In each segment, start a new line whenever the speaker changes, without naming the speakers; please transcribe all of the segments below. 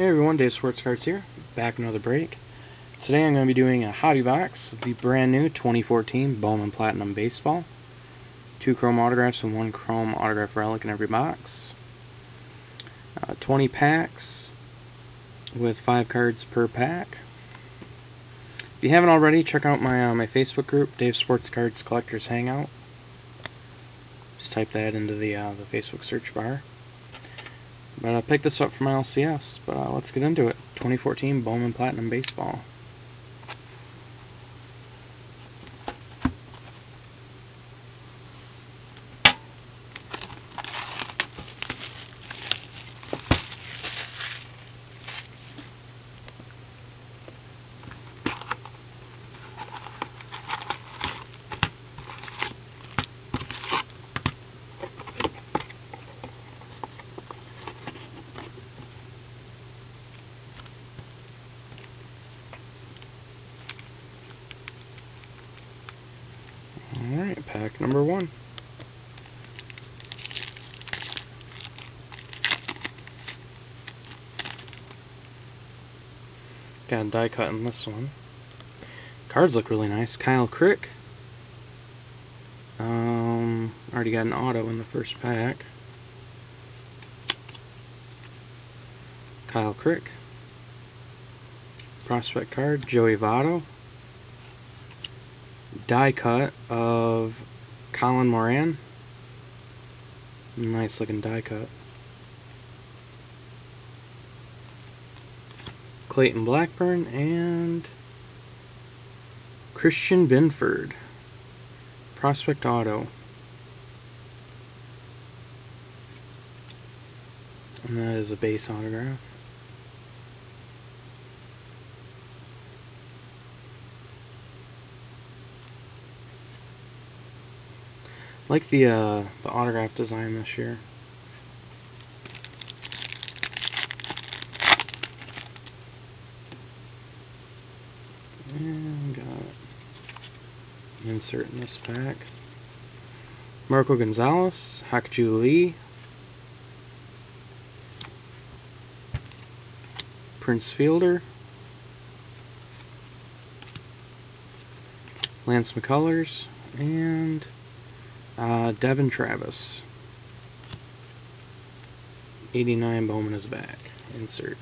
Hey everyone, Dave Sports Cards here, back another break. Today I'm going to be doing a hobby box of the brand new 2014 Bowman Platinum Baseball. 2 chrome autographs and 1 chrome autograph relic in every box. 20 packs with 5 cards per pack. If you haven't already, check out my Facebook group, Dave Sports Cards Collectors Hangout. Just type that into the Facebook search bar. But I picked this up from my LCS, but let's get into it. 2014 Bowman Platinum Baseball. Alright, pack number 1. Got a die cut in this one. Cards look really nice. Kyle Crick. Already got an auto in the first pack. Kyle Crick. Prospect card, Joey Votto. Die cut of Colin Moran. Nice looking die cut. Clayton Blackburn and Christian Binford. Prospect auto. And that is a base autograph. I like the autograph design this year. And got insert in this pack. Marco Gonzalez, Hak-Ju Lee, Prince Fielder, Lance McCullers, and Devin Travis. 89 Bowman is back. Insert.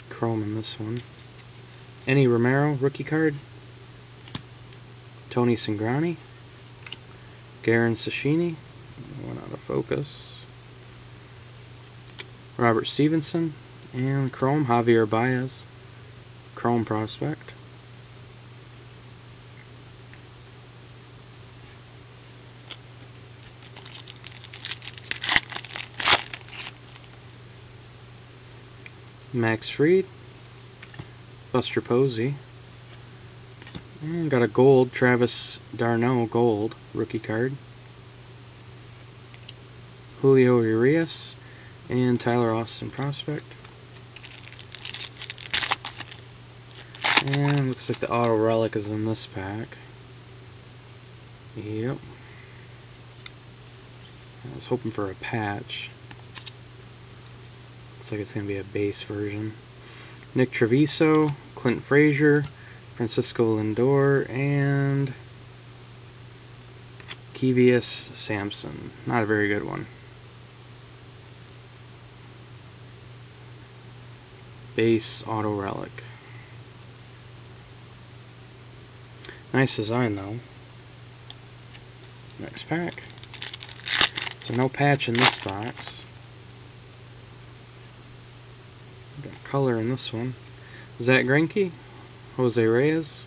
Chrome in this one. Enny Romero, rookie card. Tony Cingrani. Garen Sashini. Went out of focus. Robert Stevenson, and chrome, Javier Baez, chrome prospect. Max Fried, Buster Posey, and got a gold, Travis d'Arnaud gold, rookie card. Julio Urias, and Tyler Austin prospect. And looks like the auto relic is in this pack. Yep. I was hoping for a patch. Looks like it's going to be a base version. Nick Treviso, Clint Frazier, Francisco Lindor, and Kevius Sampson. Not a very good one. Base auto relic. Nice design though. Next pack. So no patch in this box. Got color in this one. Zach Greinke, Jose Reyes,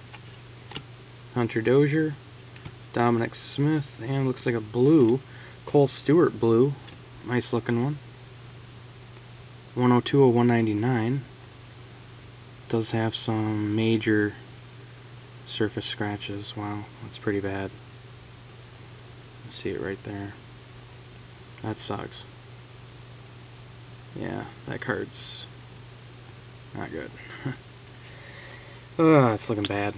Hunter Dozier, Dominic Smith, and looks like a blue, Cole Stewart blue. Nice looking one. 102 of 199. Does have some major surface scratches. Wow, that's pretty bad. You see it right there. That sucks. Yeah, that card's not good. It's looking bad.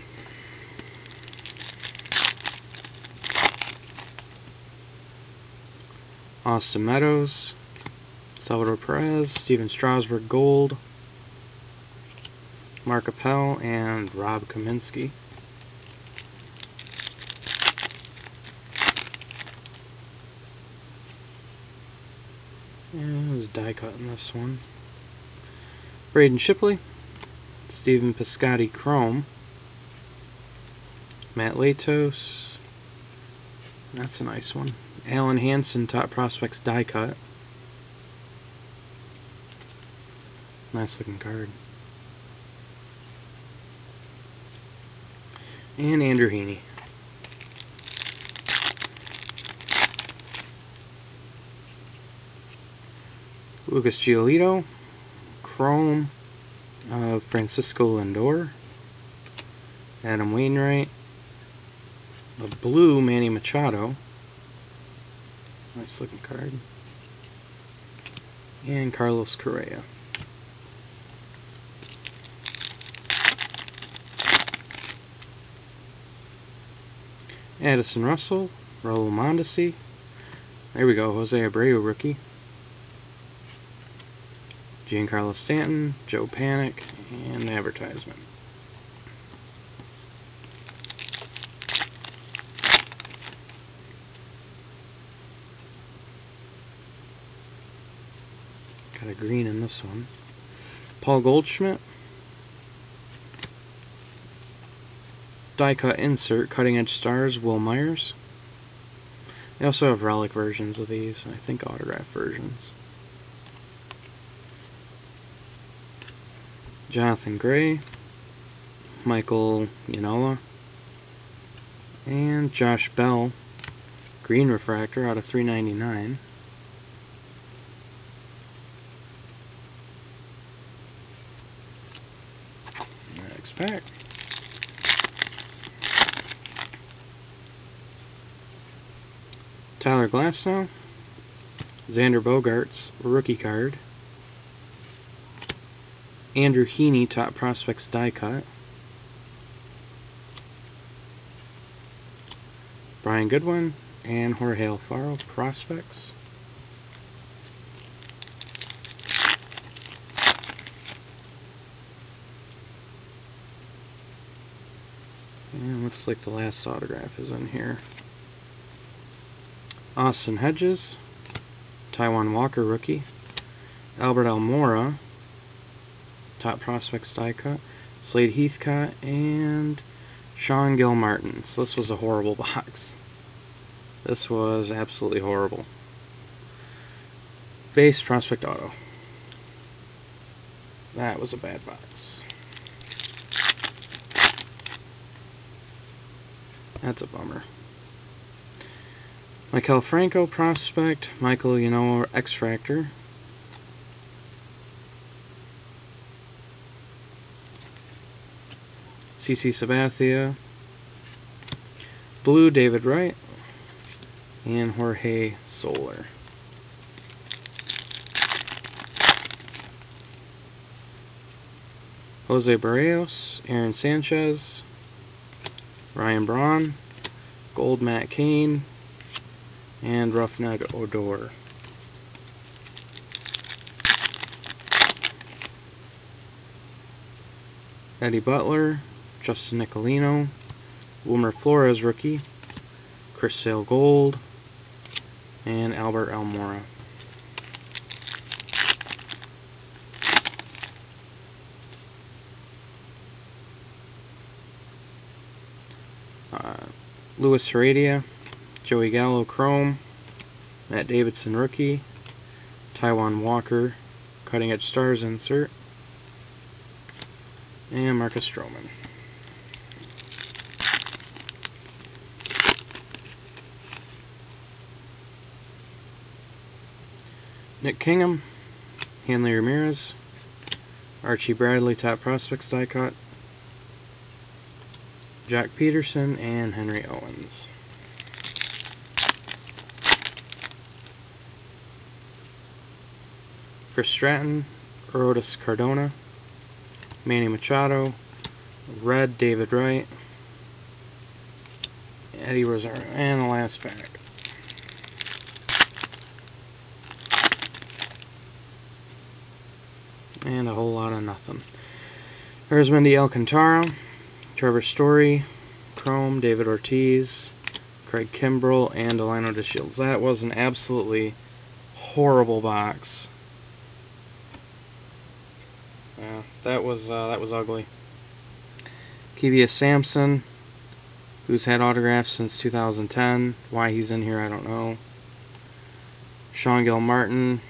Austin Meadows, Salvador Perez, Steven Strasburg Gold, Mark Appel, and Rob Kaminsky. And there's a die cut in this one. Braden Shipley, Stephen Piscotty Chrome, Matt Latos, that's a nice one. Alan Hansen Top Prospects die cut. Nice looking card. And Andrew Heaney. Lucas Giolito, Chrome of Francisco Lindor, Adam Wainwright, a blue Manny Machado, nice looking card, and Carlos Correa. Addison Russell, Raul Mondesi, there we go, Jose Abreu rookie, Giancarlo Stanton, Joe Panic, and advertisement. Got a green in this one. Paul Goldschmidt, die cut insert, Cutting Edge Stars, Will Myers. They also have relic versions of these, I think autograph versions. Jonathan Gray, Michael Yanola, and Josh Bell, green refractor out of 399. Next pack. Tyler Glasnow, Xander Bogaerts, rookie card. Andrew Heaney, Top Prospects die cut. Brian Goodwin and Jorge Alfaro, Prospects. And looks like the last autograph is in here. Austin Hedges, Taijuan Walker rookie. Albert Almora, Top Prospects die cut, Slade Heathcott, and Sean Gilmartin. So this was a horrible box. This was absolutely horrible. Base Prospect Auto. That was a bad box. That's a bummer. Maikel Franco Prospect, Michael Yanoa X-Fractor. CC Sabathia, blue David Wright, and Jorge Soler. Jose Barrios, Aaron Sanchez, Ryan Braun, gold Matt Cain, and Roughneck Odor. Eddie Butler, Justin Nicolino, Wilmer Flores rookie, Chris Sale gold, and Albert Almora. Luis Heredia, Joey Gallo Chrome, Matt Davidson rookie, Taijuan Walker Cutting Edge Stars insert, and Marcus Stroman. Nick Kingham, Hanley Ramirez, Archie Bradley Top Prospects die cut, Jack Peterson, and Henry Owens. Chris Stratton, Arodys Cardona, Manny Machado, red David Wright, Eddie Rosario, and the last pack. And a whole lot of nothing. Arizmendi Alcantara, Trevor Story, Chrome, David Ortiz, Craig Kimbrell, and Delino DeShields. That was an absolutely horrible box. Yeah, that was ugly. Kevius Sampson, who's had autographs since 2010. Why he's in here, I don't know. Sean Gilmartin.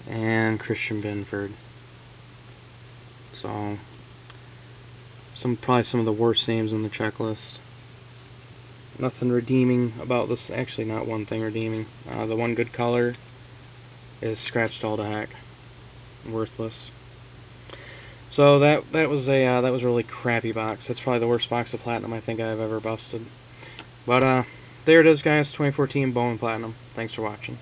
And Christian Binford. So, probably some of the worst names in the checklist. Nothing redeeming about this. Actually, not one thing redeeming. The one good color is scratched all to heck. Worthless. So that was a really crappy box. That's probably the worst box of Platinum I think I've ever busted. But there it is, guys. 2014 Bowman Platinum. Thanks for watching.